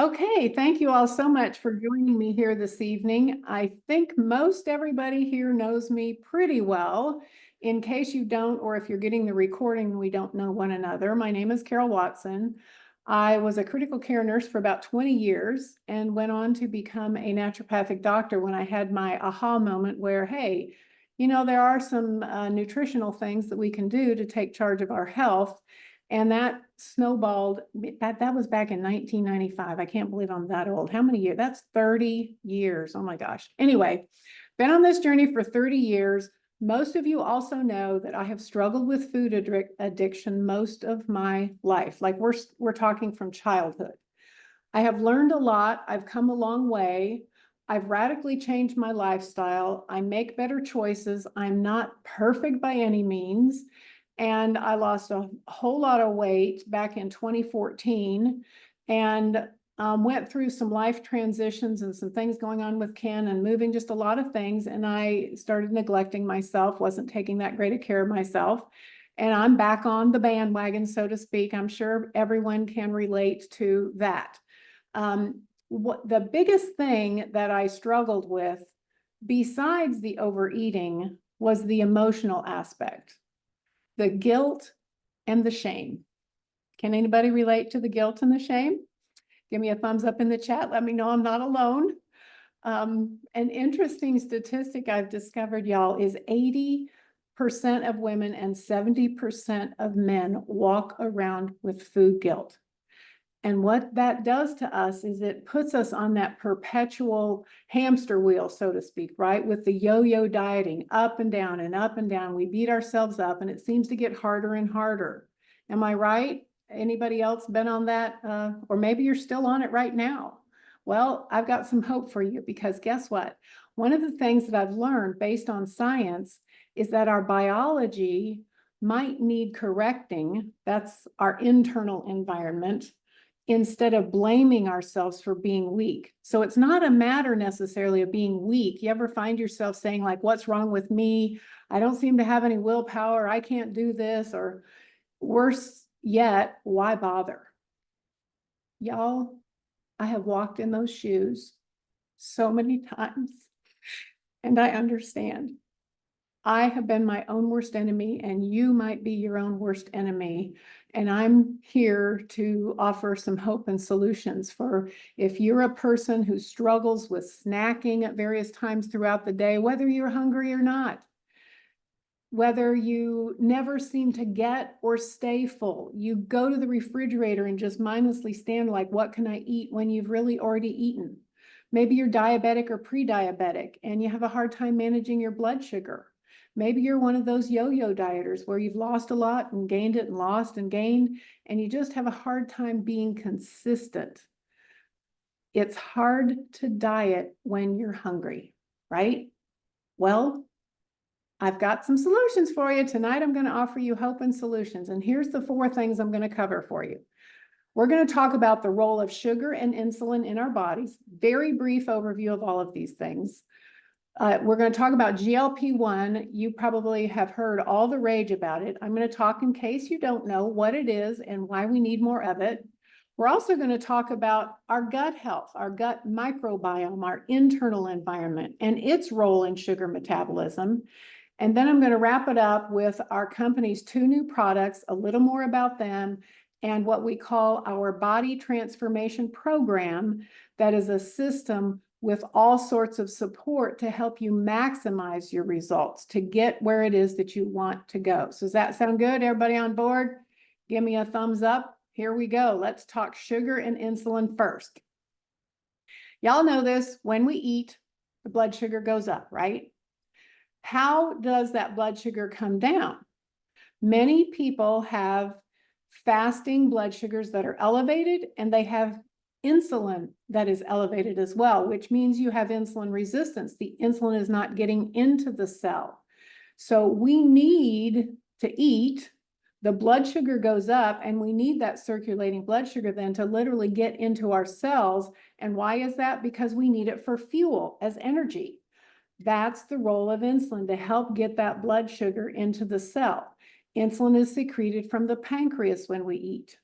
Okay, thank you all so much for joining me here this evening. I think most everybody here knows me pretty well. In case you don't, or if you're getting the recording, we don't know one another. My name is Carol Watson. I was a critical care nurse for about 20 years and went on to become a naturopathic doctor when I had my aha moment where, hey, there are some nutritional things that we can do to take charge of our health. And that snowballed, that was back in 1995. I can't believe I'm that old. How many years? That's 30 years. Oh my gosh. Anyway, been on this journey for 30 years. Most of you also know that I have struggled with food addiction most of my life. Like we're talking from childhood. I have learned a lot. I've come a long way. I've radically changed my lifestyle. I make better choices. I'm not perfect by any means. And I lost a whole lot of weight back in 2014 and went through some life transitions and some things going on with Ken and moving, just a lot of things. And I started neglecting myself, wasn't taking that great a care of myself. And I'm back on the bandwagon, so to speak. I'm sure everyone can relate to that. What the biggest thing that I struggled with, besides the overeating, was the emotional aspect, the guilt and the shame. Can anybody relate to the guilt and the shame? Give me a thumbs up in the chat. Let me know I'm not alone. An interesting statistic I've discovered, y'all, is 80% of women and 70% of men walk around with food guilt. And what that does to us is it puts us on that perpetual hamster wheel, so to speak, right? With the yo-yo dieting, up and down and up and down. We beat ourselves up and it seems to get harder and harder. Am I right? Anybody else been on that? Or maybe you're still on it right now. Well, I've got some hope for you because guess what? One of the things that I've learned based on science is that our biology might need correcting. That's our internal environment, instead of blaming ourselves for being weak. So it's not a matter necessarily of being weak. You ever find yourself saying like, what's wrong with me? I don't seem to have any willpower. I can't do this. Or worse yet, why bother? Y'all, I have walked in those shoes so many times and I understand. I have been my own worst enemy and you might be your own worst enemy. And I'm here to offer some hope and solutions for if you're a person who struggles with snacking at various times throughout the day, whether you're hungry or not, whether you never seem to get or stay full, you go to the refrigerator and just mindlessly stand like, what can I eat when you've really already eaten? Maybe you're diabetic or pre-diabetic and you have a hard time managing your blood sugar. Maybe you're one of those yo-yo dieters where you've lost a lot and gained it and lost and gained, and you just have a hard time being consistent. It's hard to diet when you're hungry, right? Well, I've got some solutions for you. Tonight, I'm going to offer you hope and solutions. And here's the 4 things I'm going to cover for you. We're going to talk about the role of sugar and insulin in our bodies. Very brief overview of all of these things. We're going to talk about GLP-1. You probably have heard all the rage about it. I'm going to talk in case you don't know what it is and why we need more of it. We're also going to talk about our gut health, our gut microbiome, our internal environment, and its role in sugar metabolism. And then I'm going to wrap it up with our company's 2 new products, a little more about them, and what we call our body transformation program, that is a system with all sorts of support to help you maximize your results, to get where it is that you want to go. So does that sound good? Everybody on board? Give me a thumbs up. Here we go. Let's talk sugar and insulin first. Y'all know this, when we eat, the blood sugar goes up, right? How does that blood sugar come down? Many people have fasting blood sugars that are elevated, and they have insulin that is elevated as well, which means you have insulin resistance. The insulin is not getting into the cell. So we need to eat, the blood sugar goes up, and we need that circulating blood sugar then to literally get into our cells. And why is that? Because we need it for fuel as energy. That's the role of insulin, to help get that blood sugar into the cell. Insulin is secreted from the pancreas when we eat.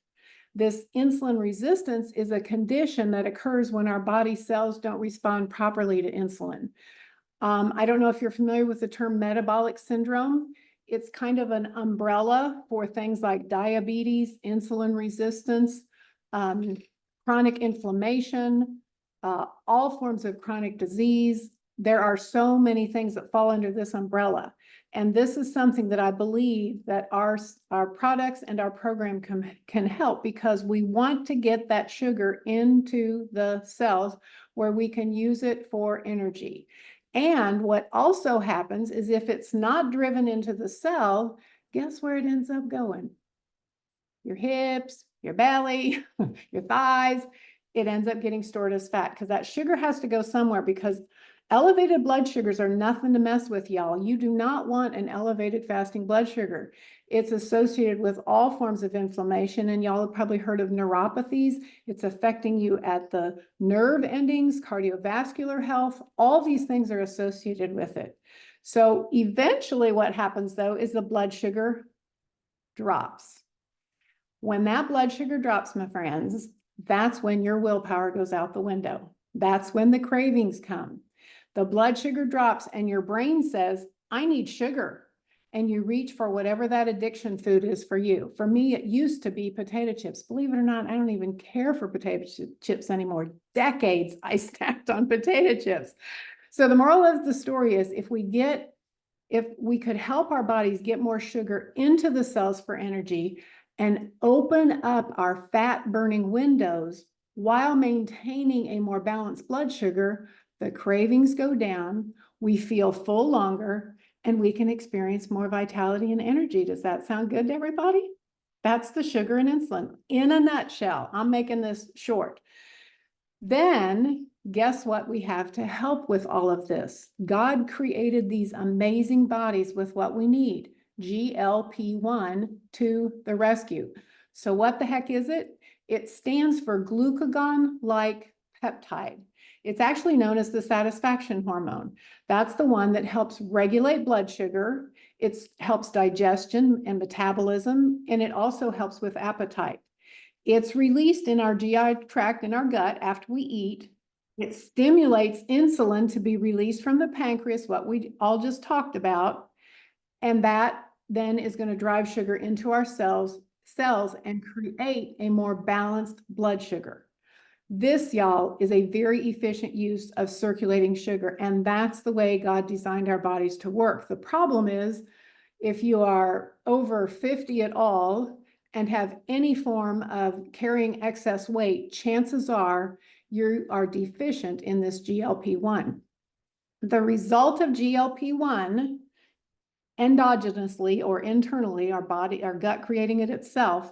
This insulin resistance is a condition that occurs when our body cells don't respond properly to insulin. I don't know if you're familiar with the term metabolic syndrome. It's kind of an umbrella for things like diabetes, insulin resistance, chronic inflammation, all forms of chronic disease. There are so many things that fall under this umbrella. And this is something that I believe that our products and our program can help, because we want to get that sugar into the cells where we can use it for energy. And what also happens is if it's not driven into the cell, guess where it ends up going? Your hips, your belly, your thighs. It ends up getting stored as fat because that sugar has to go somewhere, because elevated blood sugars are nothing to mess with, y'all. You do not want an elevated fasting blood sugar. It's associated with all forms of inflammation, and y'all have probably heard of neuropathies. It's affecting you at the nerve endings, cardiovascular health. All these things are associated with it. So eventually what happens though is the blood sugar drops. When that blood sugar drops, my friends, that's when your willpower goes out the window. That's when the cravings come. The blood sugar drops and your brain says, I need sugar. And you reach for whatever that addiction food is for you. For me, it used to be potato chips. Believe it or not, I don't even care for potato chips anymore. Decades I snacked on potato chips. So the moral of the story is if we could help our bodies get more sugar into the cells for energy and open up our fat burning windows while maintaining a more balanced blood sugar, the cravings go down, we feel full longer, and we can experience more vitality and energy. Does that sound good to everybody? That's the sugar and insulin in a nutshell. I'm making this short. Then guess what we have to help with all of this? God created these amazing bodies with what we need. GLP-1 to the rescue. So what the heck is it? It stands for glucagon-like peptide. It's actually known as the satisfaction hormone. That's the one that helps regulate blood sugar. It helps digestion and metabolism, and it also helps with appetite. It's released in our GI tract in our gut after we eat. It stimulates insulin to be released from the pancreas, what we all just talked about. And that then is going to drive sugar into our cells and create a more balanced blood sugar. This, y'all, is a very efficient use of circulating sugar, and that's the way God designed our bodies to work. The problem is, if you are over 50 at all and have any form of carrying excess weight, chances are you are deficient in this GLP-1. The result of GLP-1, endogenously or internally, our gut creating it itself,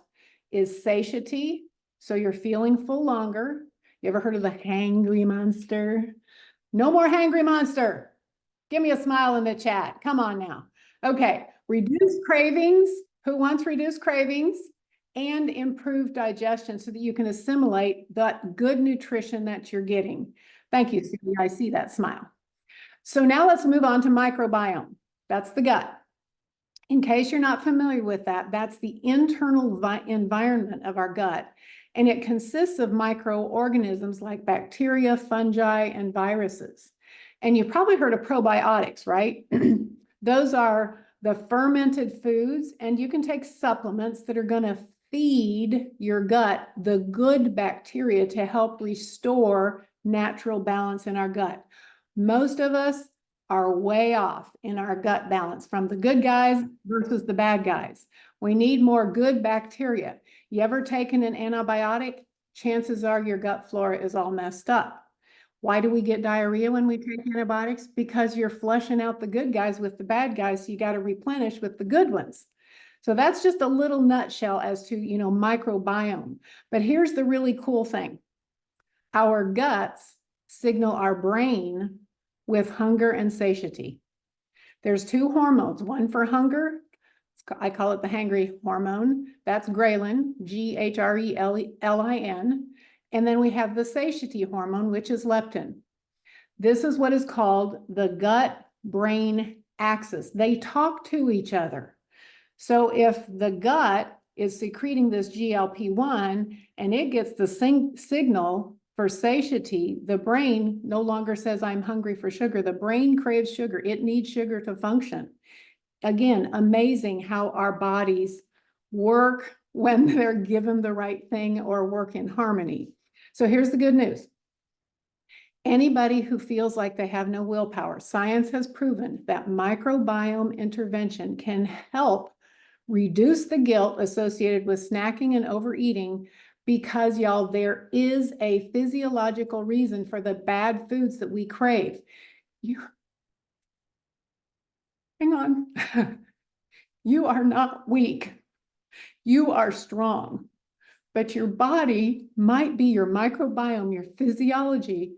is satiety. So you're feeling full longer. You ever heard of the hangry monster? No more hangry monster. Give me a smile in the chat. Come on now. Okay, reduce cravings. Who wants reduced cravings? And improve digestion so that you can assimilate that good nutrition that you're getting. Thank you, Cindy. I see that smile. So now let's move on to microbiome. That's the gut. In case you're not familiar with that, that's the internal environment of our gut. And it consists of microorganisms like bacteria, fungi, and viruses. And you've probably heard of probiotics, right? Those are the fermented foods, and you can take supplements that are going to feed your gut the good bacteria to help restore natural balance in our gut. Most of us are way off in our gut balance from the good guys versus the bad guys. We need more good bacteria. You ever taken an antibiotic? Chances are your gut flora is all messed up. Why do we get diarrhea when we take antibiotics? Because you're flushing out the good guys with the bad guys, so you got to replenish with the good ones. So that's just a little nutshell as to, microbiome. But here's the really cool thing. Our guts signal our brain with hunger and satiety. There's two hormones, one for hunger. I call it the hangry hormone. That's ghrelin, G-H-R-E-L-I-N. And then we have the satiety hormone, which is leptin. This is what is called the gut-brain axis. They talk to each other. So if the gut is secreting this GLP-1, and it gets the signal for satiety. The brain no longer says, I'm hungry for sugar. The brain craves sugar. It needs sugar to function. Again, amazing how our bodies work when they're given the right thing or work in harmony. So here's the good news. Anybody who feels like they have no willpower, science has proven that microbiome intervention can help reduce the guilt associated with snacking and overeating, because y'all, there is a physiological reason for the bad foods that we crave. Hang on. You are not weak. You are strong. But your body might be, your microbiome, your physiology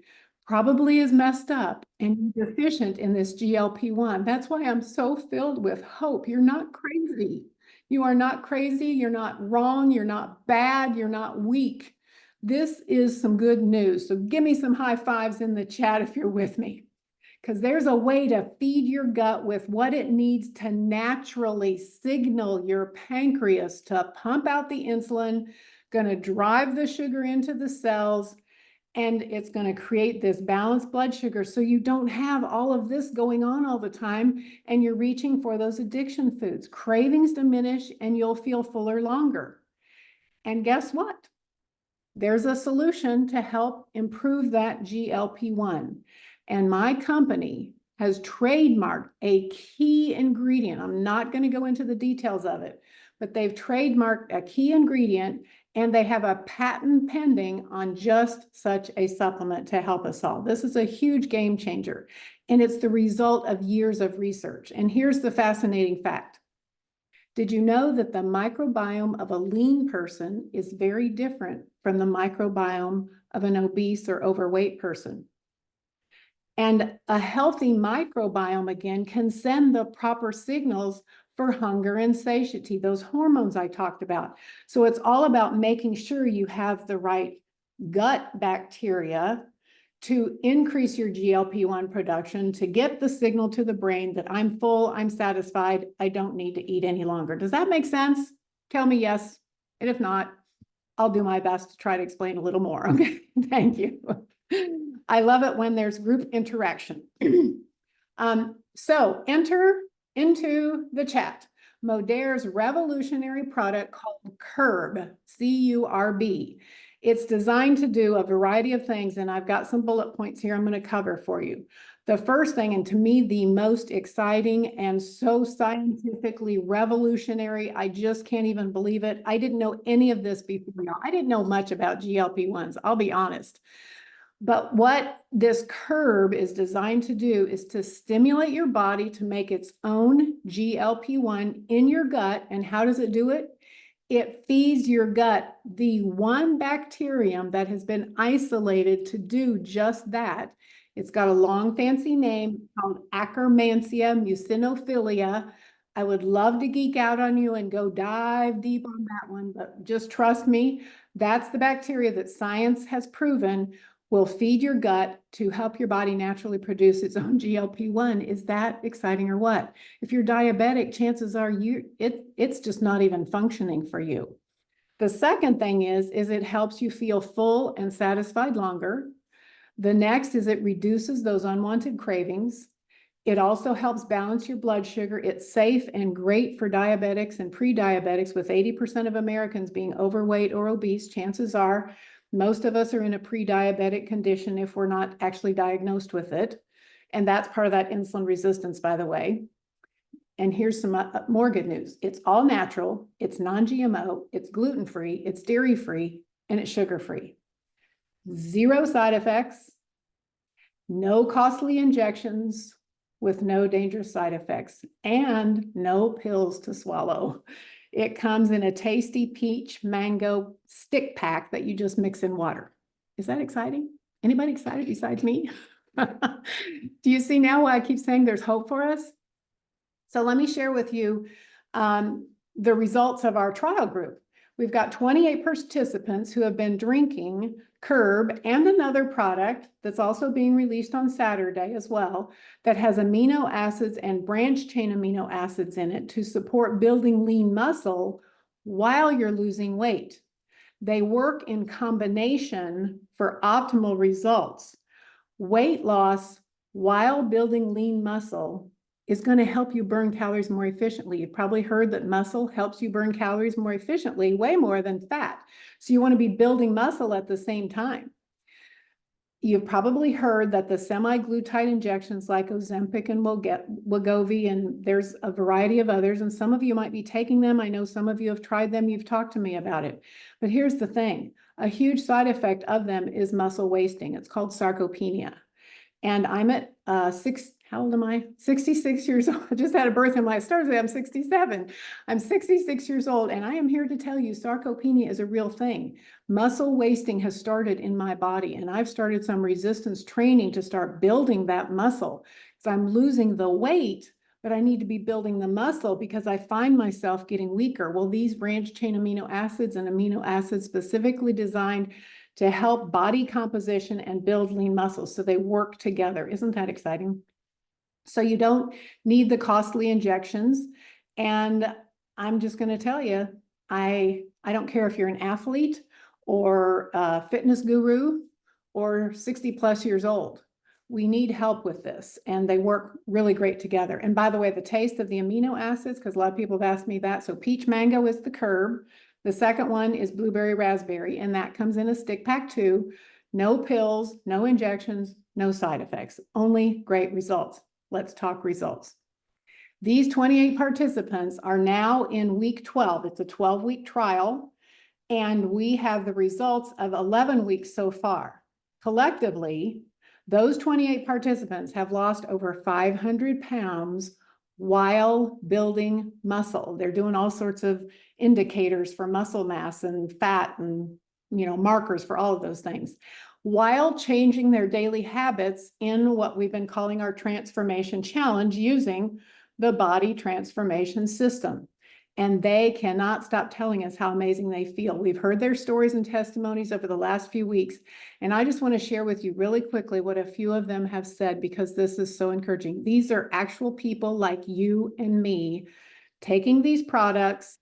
probably is messed up and deficient in this GLP-1. That's why I'm so filled with hope. You're not crazy. You are not crazy. You're not wrong. You're not bad. You're not weak. This is some good news. So give me some high fives in the chat if you're with me, because there's a way to feed your gut with what it needs to naturally signal your pancreas to pump out the insulin, going to drive the sugar into the cells, and it's going to create this balanced blood sugar so you don't have all of this going on all the time and you're reaching for those addiction foods. Cravings diminish and you'll feel fuller longer. And guess what? There's a solution to help improve that GLP-1. And my company has trademarked a key ingredient. I'm not going to go into the details of it, but they've trademarked a key ingredient, and they have a patent pending on just such a supplement to help us all. This is a huge game changer, and it's the result of years of research. And here's the fascinating fact. Did you know that the microbiome of a lean person is very different from the microbiome of an obese or overweight person? And a healthy microbiome, again, can send the proper signals for hunger and satiety, those hormones I talked about. So it's all about making sure you have the right gut bacteria to increase your GLP-1 production, to get the signal to the brain that I'm full, I'm satisfied, I don't need to eat any longer. Does that make sense? Tell me yes. And if not, I'll do my best to try to explain a little more. Okay, thank you. I love it when there's group interaction. So enter into the chat Modere's revolutionary product called Curb, C-U-R-B. It's designed to do a variety of things, and I've got some bullet points here I'm going to cover for you. The first thing, and to me, the most exciting and so scientifically revolutionary, I just can't even believe it. I didn't know any of this before now. I didn't know much about GLP-1s, I'll be honest. But what this Curb is designed to do is to stimulate your body to make its own GLP-1 in your gut. And how does it do it? It feeds your gut the one bacterium that has been isolated to do just that. It's got a long fancy name called Akkermansia muciniphila. I would love to geek out on you and go dive deep on that one, but just trust me, that's the bacteria that science has proven will feed your gut to help your body naturally produce its own GLP-1. Is that exciting or what? If you're diabetic, chances are it's just not even functioning for you. The second thing is it helps you feel full and satisfied longer. The next is it reduces those unwanted cravings. It also helps balance your blood sugar. It's safe and great for diabetics and pre-diabetics, with 80% of Americans being overweight or obese. Chances are most of us are in a pre-diabetic condition if we're not actually diagnosed with it. And that's part of that insulin resistance, by the way. And here's some more good news. It's all natural, it's non-GMO, it's gluten-free, it's dairy-free, and it's sugar-free. Zero side effects, no costly injections with no dangerous side effects, and no pills to swallow. It comes in a tasty peach mango stick pack that you just mix in water. Is that exciting? Anybody excited besides me? Do you see now why I keep saying there's hope for us? So let me share with you the results of our trial group. We've got 28 participants who have been drinking Curb and another product that's also being released on Saturday as well, that has amino acids and branch chain amino acids in it to support building lean muscle while you're losing weight. They work in combination for optimal results. Weight loss while building lean muscle is going to help you burn calories more efficiently. You've probably heard that muscle helps you burn calories more efficiently, way more than fat. So you want to be building muscle at the same time. You've probably heard that the semi-glutide injections like Ozempic and Wegovy, and there's a variety of others, and some of you might be taking them. I know some of you have tried them. You've talked to me about it. But here's the thing. A huge side effect of them is muscle wasting. It's called sarcopenia. And I'm at how old am I? 66 years old. I just had a birthday on last Thursday. I'm 67. I'm 66 years old, and I am here to tell you sarcopenia is a real thing. Muscle wasting has started in my body, and I've started some resistance training to start building that muscle. So I'm losing the weight, but I need to be building the muscle because I find myself getting weaker. Well, these branched chain amino acids and amino acids specifically designed to help body composition and build lean muscles. So they work together. Isn't that exciting? So you don't need the costly injections. And I'm just going to tell you, I don't care if you're an athlete or a fitness guru or 60 plus years old. We need help with this, and they work really great together. And by the way, the taste of the amino acids, because a lot of people have asked me that. So peach mango is the curb. The second one is blueberry raspberry, and that comes in a stick pack too. No pills, no injections, no side effects, only great results. Let's talk results. These 28 participants are now in week 12. It's a 12-week trial, and we have the results of 11 weeks so far. Collectively, those 28 participants have lost over 500 pounds while building muscle. They're doing all sorts of indicators for muscle mass and fat and, markers for all of those things, while changing their daily habits in what we've been calling our transformation challenge using the body transformation system. And they cannot stop telling us how amazing they feel. We've heard their stories and testimonies over the last few weeks. And I just want to share with you really quickly what a few of them have said, because this is so encouraging. These are actual people like you and me taking these products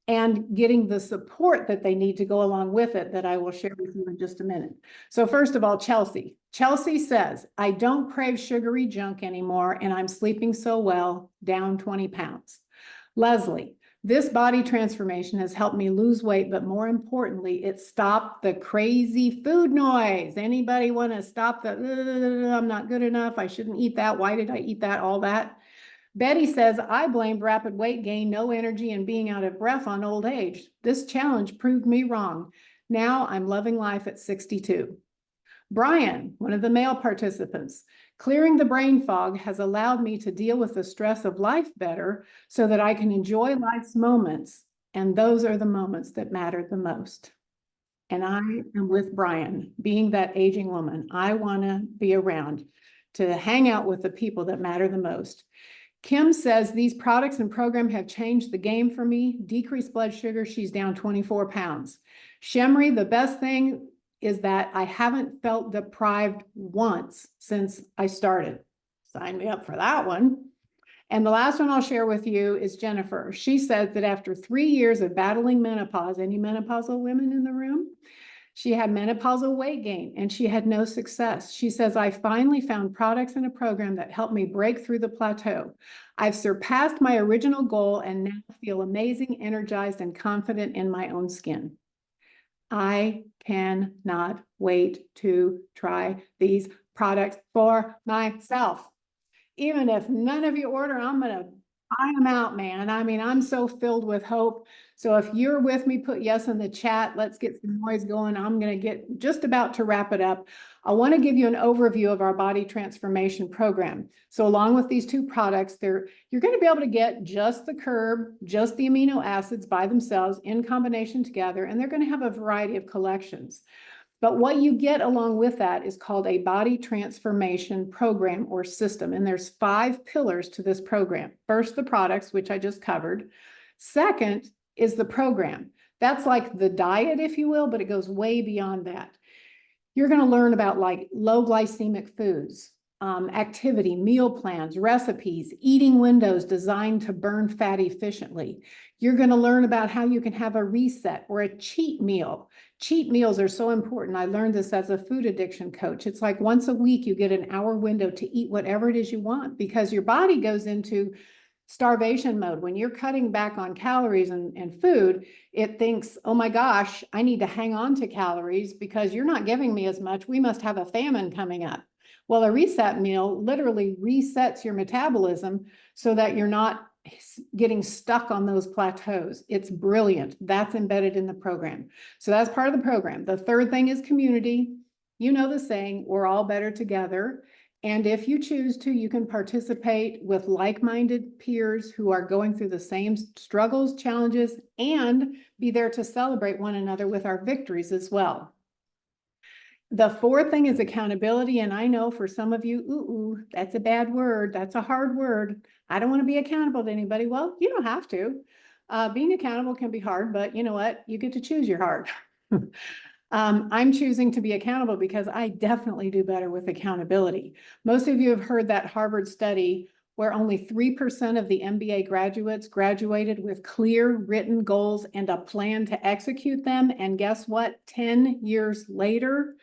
and getting the support that they need to go along with it, that I will share with you in just a minute. So first of all, Chelsea. Chelsea says, I don't crave sugary junk anymore, and I'm sleeping so well, down 20 pounds. Leslie, this body transformation has helped me lose weight, but more importantly, it stopped the crazy food noise. Anybody want to stop the, I'm not good enough, I shouldn't eat that, why did I eat that, all that? Betty says, I blamed rapid weight gain, no energy, and being out of breath on old age. This challenge proved me wrong. Now I'm loving life at 62. Brian, one of the male participants, clearing the brain fog has allowed me to deal with the stress of life better so that I can enjoy life's moments. And those are the moments that matter the most. And I am with Brian, being that aging woman. I want to be around to hang out with the people that matter the most. Kim says, these products and program have changed the game for me. Decreased blood sugar, she's down 24 pounds. Shemri, the best thing is that I haven't felt deprived once since I started. Sign me up for that one. And the last one I'll share with you is Jennifer. She said that after 3 years of battling menopause, any menopausal women in the room? She had menopausal weight gain and she had no success. She says, I finally found products and a program that helped me break through the plateau. I've surpassed my original goal and now feel amazing, energized, and confident in my own skin. I cannot wait to try these products for myself. Even if none of you order, I'm going to buy them out, man. I mean, I'm so filled with hope. So if you're with me, put yes in the chat. Let's get some noise going. I'm going to get just about to wrap it up. I want to give you an overview of our body transformation program. So along with these two products, you're going to be able to get just the curb, just the amino acids by themselves in combination together, and they're going to have a variety of collections. But what you get along with that is called a body transformation program or system. And there's 5 pillars to this program. First, the products, which I just covered. Second is the program. That's like the diet, if you will, but it goes way beyond that. You're going to learn about like low glycemic foods, activity, meal plans, recipes, eating windows designed to burn fat efficiently. You're going to learn about how you can have a reset or a cheat meal. Cheat meals are so important. I learned this as a food addiction coach. It's like once a week you get an hour window to eat whatever it is you want, because your body goes into starvation mode. When you're cutting back on calories and food, it thinks, oh my gosh, I need to hang on to calories because you're not giving me as much. We must have a famine coming up. Well, a reset meal literally resets your metabolism so that you're not getting stuck on those plateaus. It's brilliant. That's embedded in the program. So that's part of the program. The third thing is community. You know the saying, we're all better together. And if you choose to, you can participate with like-minded peers who are going through the same struggles, challenges, and be there to celebrate one another with our victories as well. The fourth thing is accountability. And I know for some of you, that's a bad word. That's a hard word. I don't want to be accountable to anybody. Well, you don't have to. Being accountable can be hard, but you know what? You get to choose your heart. I'm choosing to be accountable because I definitely do better with accountability. Most of you have heard that Harvard study where only 3% of the MBA graduates graduated with clear written goals and a plan to execute them. And guess what? 10 years later,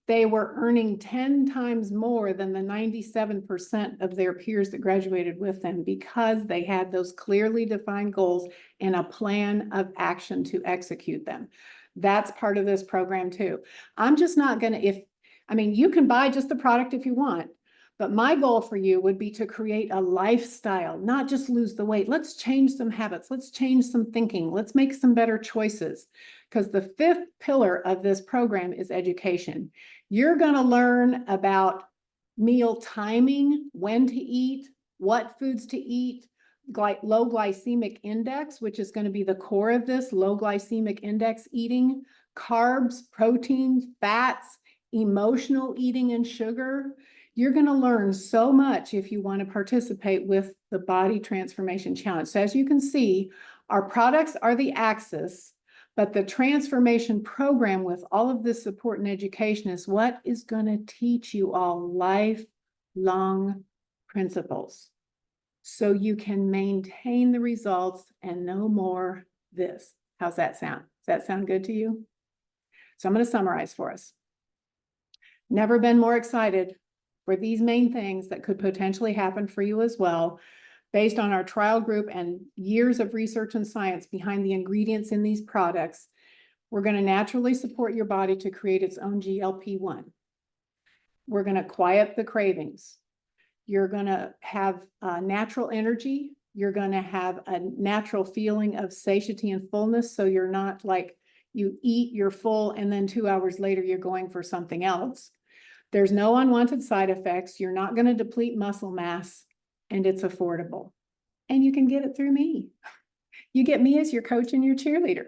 they were earning 10 times more than the 97% of their peers that graduated with them, because they had those clearly defined goals and a plan of action to execute them. That's part of this program too. I'm just not going to, you can buy just the product if you want, but my goal for you would be to create a lifestyle, not just lose the weight. Let's change some habits. Let's change some thinking. Let's make some better choices. Because the fifth pillar of this program is education. You're going to learn about meal timing, when to eat, what foods to eat, low glycemic index, which is going to be the core of this, low glycemic index eating, carbs, proteins, fats, emotional eating, and sugar. You're going to learn so much if you want to participate with the Body Transformation Challenge. So as you can see, our products are the axis, but the transformation program with all of this support and education is what is going to teach you all lifelong principles, so you can maintain the results and no more this. How's that sound? Does that sound good to you? So I'm going to summarize for us. Never been more excited for these main things that could potentially happen for you as well, based on our trial group and years of research and science behind the ingredients in these products. We're going to naturally support your body to create its own GLP-1. We're going to quiet the cravings. You're going to have natural energy. You're going to have a natural feeling of satiety and fullness. So you're not like you eat, you're full, and then 2 hours later, you're going for something else. There's no unwanted side effects. You're not going to deplete muscle mass, and it's affordable. And you can get it through me. You get me as your coach and your cheerleader.